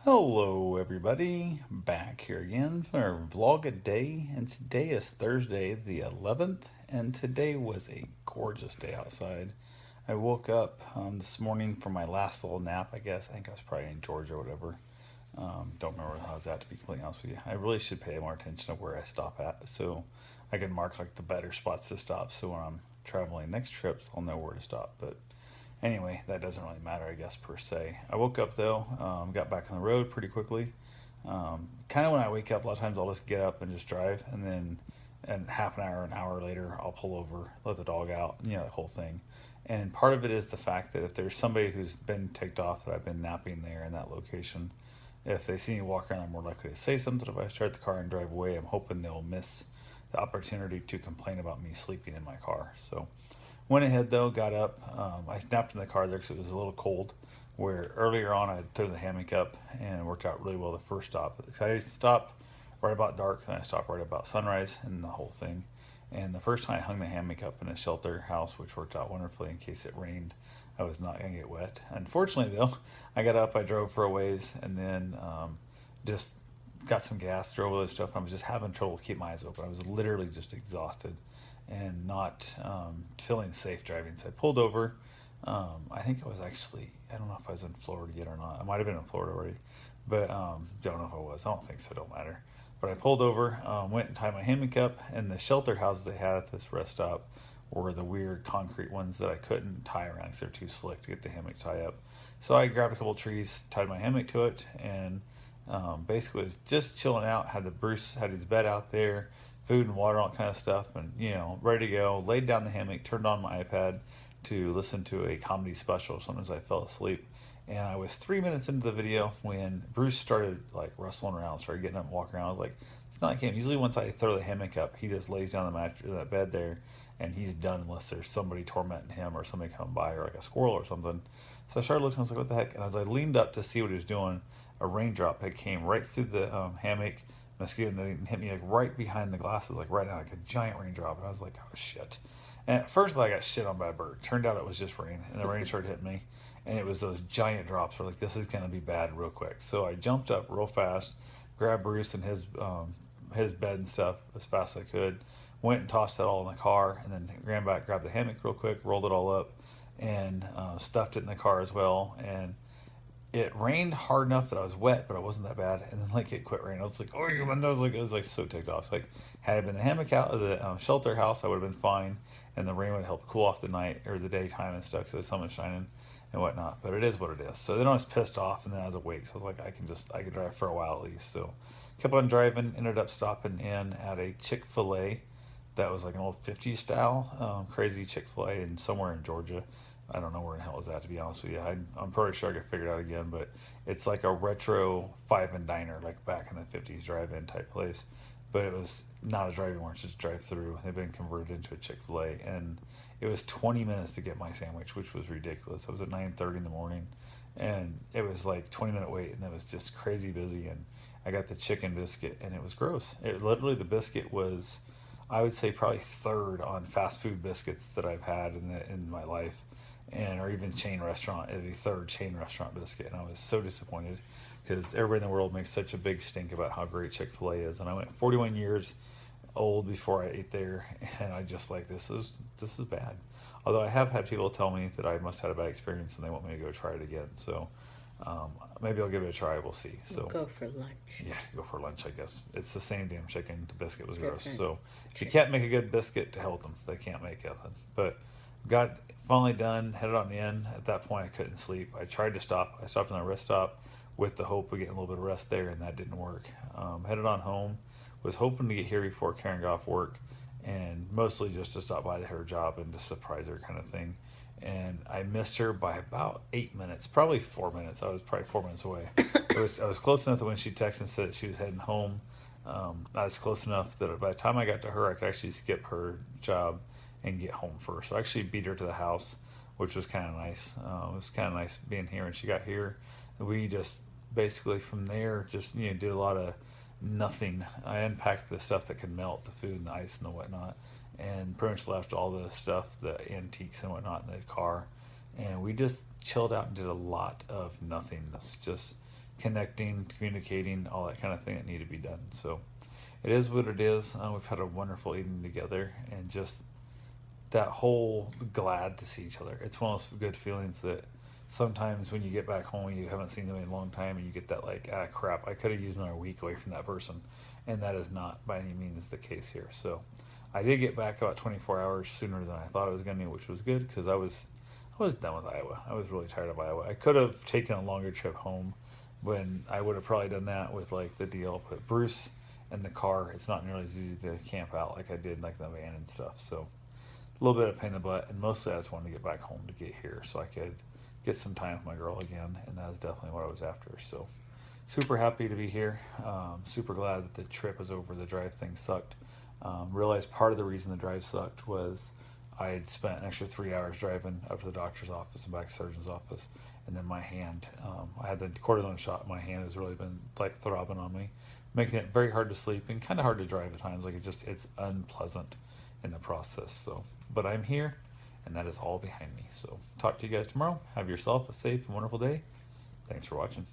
Hello, everybody. Back here again for our vlog a day, and today is Thursday, the 11th, and today was a gorgeous day outside. I woke up this morning for my last little nap, I guess. I think I was probably in Georgia or whatever. Don't remember how I was at, to be completely honest with you. I really should pay more attention to where I stop at so I can mark like the better spots to stop so when I'm traveling next trips, I'll know where to stop. But anyway, that doesn't really matter, I guess, per se. I woke up though, got back on the road pretty quickly. Kind of when I wake up, a lot of times I'll just get up and just drive, and then and half an hour later, I'll pull over, let the dog out, the whole thing. And part of it is the fact that if there's somebody who's been ticked off that I've been napping there in that location, if they see me walk around, I'm more likely to say something. If I start the car and drive away, I'm hoping they'll miss the opportunity to complain about me sleeping in my car. So went ahead though, got up. I napped in the car there because it was a little cold. Where earlier on I threw the hammock up and it worked out really well the first stop. I stopped right about dark, then I stopped right about sunrise and the whole thing. And the first time I hung the hammock up in a shelter house, which worked out wonderfully in case it rained, I was not going to get wet. Unfortunately, though, I got up, I drove for a ways, and then just got some gas, drove all this stuff. And I was just having trouble to keep my eyes open. I was literally just exhausted and not feeling safe driving. So I pulled over. I think I was actually, I don't know if I was in Florida yet or not. I might have been in Florida already, but don't know if I was. I don't think so. Don't matter. But I pulled over, went and tied my hammock up, and the shelter houses they had at this rest stop were the weird concrete ones that I couldn't tie around because they're too slick to get the hammock tie up. So I grabbed a couple trees, tied my hammock to it, and basically was just chilling out. Had the Bruce had his bed out there, food and water, all that kind of stuff, and ready to go. Laid down the hammock, turned on my iPad to listen to a comedy special. Sometimes I fell asleep, and I was 3 minutes into the video when Bruce started like rustling around, started getting up and walking around. I was like, it's not like him. Usually, once I throw the hammock up, he just lays down the that bed there, and he's done unless there's somebody tormenting him or somebody coming by or like a squirrel or something. So I started looking. I was like, what the heck? And as I leaned up to see what he was doing, a raindrop had came right through the hammock mosquito net and hit me like right behind the glasses, like right now, like a giant raindrop. And I was like, oh shit. And at first, I got shit on by a bird. Turned out it was just rain, and the rain started hitting me, and it was those giant drops. Were like, this is gonna be bad real quick. So I jumped up real fast, grabbed Bruce and his bed and stuff as fast as I could. Went and tossed that all in the car, and then ran back, grabbed the hammock real quick, rolled it all up, and stuffed it in the car as well. And it rained hard enough that I was wet, but it wasn't that bad. And then like it quit raining. I was like, oh, and I was like so ticked off. Like had it been the hammock out of the shelter house, I would have been fine, and the rain would help cool off the night or the daytime and stuff, so the sun was shining and whatnot. But it is what it is. So then I was pissed off, and then I was awake. So I was like, I can drive for a while at least. So kept on driving. Ended up stopping in at a Chick-fil-A that was like an old 50s style, crazy Chick-fil-A in somewhere in Georgia. I don't know where in hell is that, to be honest with you. I'm pretty sure I could figure it out again, but it's like a retro five and diner, like back in the 50s drive-in type place. But it was not a drive-in where it's just drive-through. They've been converted into a Chick-fil-A, and it was 20 minutes to get my sandwich, which was ridiculous. I was at 9:30 in the morning, and it was like 20-minute wait, and it was just crazy busy. And I got the chicken biscuit, and it was gross. It literally the biscuit was, I would say, probably third on fast food biscuits that I've had in my life, and or even chain restaurant. It'd be third chain restaurant biscuit, and I was so disappointed because everybody in the world makes such a big stink about how great Chick-fil-A is, and I went 41 years old before I ate there, and I just like this is bad. Although I have had people tell me that I must have had a bad experience and they want me to go try it again. So maybe I'll give it a try. We'll see. We'll So go for lunch. yeah, go for lunch. I guess it's the same damn chicken. The biscuit was gross. Different So if you chicken. can't make a good biscuit, to hell with them. They can't make nothing. But got finally done. Headed on in. At that point, I couldn't sleep. I tried to stop. I stopped on a rest stop with the hope of getting a little bit of rest there, and that didn't work. Headed on home. Was hoping to get here before Karen got off work, and mostly just to stop by her job and to surprise her, kind of thing. And I missed her by about 8 minutes, probably 4 minutes. I was probably 4 minutes away. I was close enough that when she texted and said that she was heading home, I was close enough that by the time I got to her, I could actually skip her job and get home first. So I actually beat her to the house, which was kind of nice. It was kind of nice being here when she got here. We just basically from there just did a lot of nothing. I unpacked the stuff that could melt, the food and the ice and the whatnot, and pretty much left all the stuff, the antiques and whatnot, in the car. And we just chilled out and did a lot of nothingness, just connecting, communicating, all that kind of thing that need to be done. So it is what it is. We've had a wonderful evening together, and just that whole glad to see each other. It's one of those good feelings that sometimes when you get back home, you haven't seen them in a long time, and you get that like, ah, crap, I could have used another week away from that person, and that is not by any means the case here. So I did get back about 24 hours sooner than I thought I was going to, which was good because I was done with Iowa. I was really tired of Iowa. I could have taken a longer trip home when I would have probably done that with like the deal. But Bruce and the car, it's not nearly as easy to camp out like I did like the van and stuff. So a little bit of pain in the butt, and mostly I just wanted to get back home to get here so I could get some time with my girl again, and that was definitely what I was after. So super happy to be here. Super glad that the trip was over. The drive thing sucked. Realized part of the reason the drive sucked was I had spent an extra 3 hours driving up to the doctor's office and back to the surgeon's office, and then my hand, I had the cortisone shot. My hand has really been like throbbing on me, making it very hard to sleep and kind of hard to drive at times. Like it's unpleasant in the process. So, but I'm here, and that is all behind me. So talk to you guys tomorrow. Have yourself a safe and wonderful day. Thanks for watching.